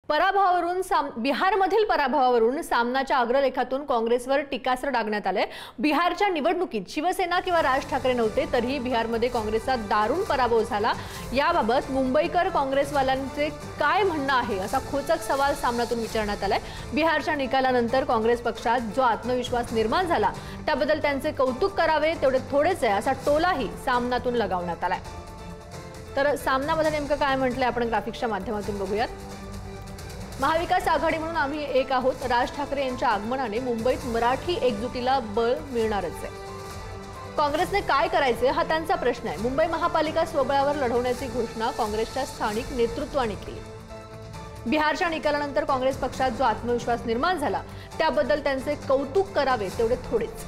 बिहारमधील पराभवावरून सामनाच्या अग्रलेखातून काँग्रेसवर टीकास्त्र डागण्यात आले। बिहारच्या निवडणुकीत शिवसेना किंवा राज ठाकरे नव्हते, तरीही बिहारमध्ये काँग्रेसचा दारुण पराभव झाला। याबाबत मुंबईकर काँग्रेसवाल्यांचे काय म्हणणं आहे असा खोचक सवाल सामनातून विचारण्यात आलाय। बिहारच्या निकालानंतर काँग्रेस पक्षात जो आत्मविश्वास निर्माण झाला त्याबद्दल त्यांचे कौतुक करावे तेवढे थोडेच आहे असा टोलाही सामनातून लगावण्यात आलाय। तर सामनामध्ये नेमकं काय म्हटलंय आपण ग्राफिक्सच्या माध्यमातून बघूयात। महाविकास आघाडी म्हणून आम्ही एक आहोत। राज ठाकरे यांच्या आगमनाने मुंबईत मराठी एकजुटीला बळ मिळणारच आहे। काँग्रेसने काय करायचे हा त्यांचा प्रश्न आहे। मुंबई महापालिका स्वबळावर लढवण्याची घोषणा काँग्रेसच्या स्थानिक नेतृत्वाने केली। बिहारच्या निकालानंतर काँग्रेस पक्षात जो आत्मविश्वास निर्माण झाला त्याबद्दल त्यांचे कौतुक करावे तेवढे थोडेच।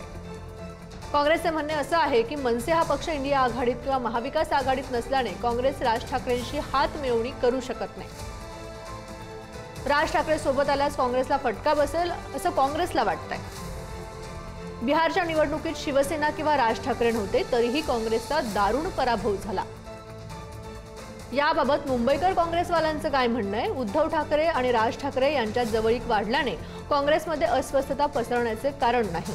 काँग्रेसचे म्हणणे असं आहे की मनसे हा पक्ष इंडिया आघाडीत किंवा महाविकास आघाडीत नसल्याने काँग्रेस राज ठाकरेंशी हात मिळवणी करू शकत नाही। राज ठाकरे सोबत आल्यास काँग्रेसला फटका बसेल असं काँग्रेसला वाटतंय। बिहारच्या निवडणुकीत शिवसेना किंवा राज ठाकरे नव्हते, तरीही काँग्रेसचा दारुण पराभव झाला। याबाबत मुंबईकर काँग्रेसवाल्यांचं काय म्हणणं आहे? उद्धव ठाकरे आणि राज ठाकरे यांच्यात जवळीक वाढल्याने काँग्रेसमध्ये अस्वस्थता पसरण्याचे कारण नाही।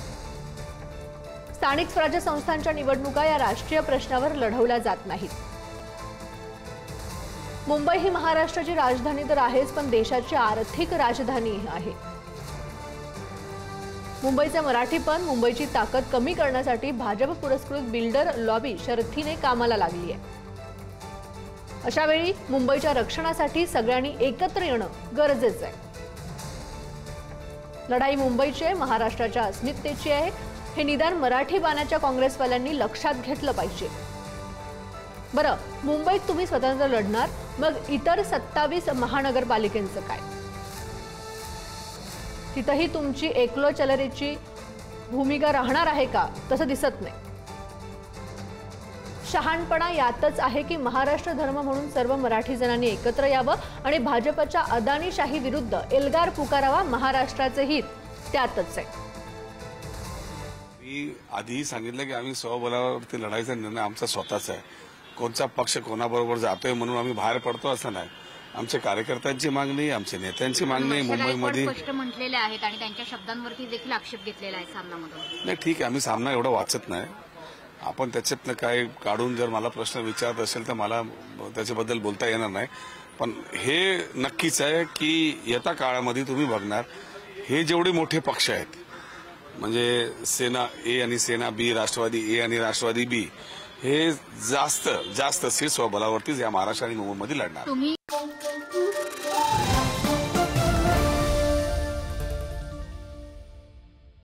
स्थानिक स्वराज्य संस्थांच्या निवडणुका या राष्ट्रीय प्रश्नावर लढवल्या जात नाहीत। मुंबई ही महाराष्ट्राची राजधानी तर आहेच, पण देशाची आर्थिक राजधानी आहे। मुंबईचे मराठीपण, मुंबईची ताकद कमी करण्यासाठी भाजप पुरस्कृत बिल्डर लॉबी शर्थीने कामाला लागली आहे। अशा वेळी मुंबईच्या रक्षणासाठी सगळ्यांनी एकत्र येणं गरजेचं आहे। लढाई मुंबईची आहे, महाराष्ट्राच्या अस्मितेची आहे, हे निदान मराठी बाण्याच्या काँग्रेसवाल्यांनी लक्षात घेतलं पाहिजे। बरं, मुंबईत तुम्ही स्वतंत्र लढणार, मग इतर 27 महानगरपालिकांचं काय? तिथेही तुमची एकलो चलरेची भूमिका राहणार आहे का? तसं दिसत नाही। शहाणपणा यातच आहे की महाराष्ट्र धर्म म्हणून सर्व मराठी जणांनी एकत्र यावं आणि भाजपच्या अदानीशाही विरुद्ध एल्गार पुकारावा। महाराष्ट्राचे हित त्यातच आहे। मी आधीही सांगितलं की आम्ही स्वबळावरती लढायचा निर्णय आमचा स्वतःचा आहे। कोणता पक्ष कोणाबरोबर जातोय म्हणून आम्ही बाहेर पडतो असं नाही। आमच्या कार्यकर्त्यांची मागणी, आमच्या नेत्यांची मागणी मुंबईमध्ये स्पष्ट म्हटलेले आहेत आणि त्यांच्या शब्दांवरती देखील आक्षेप घेतलेला आहे सामनामधून। नाही, ठीक आहे, आम्ही सामना एवढा वाचत नाही। आपण त्याच्यातनं काय काढून जर मला प्रश्न विचारत असेल तर मला त्याच्याबद्दल बोलता येणार नाही। पण हे नक्कीच आहे की येत्या काळामध्ये तुम्ही बघणार हे जेवढे मोठे पक्ष आहेत, म्हणजे सेना ए आणि सेना बी, राष्ट्रवादी ए आणि राष्ट्रवादी बी, हे जास्त सीट स्वबळावरतीच या महाराष्ट्र आणि मुंबईमध्ये लढणार।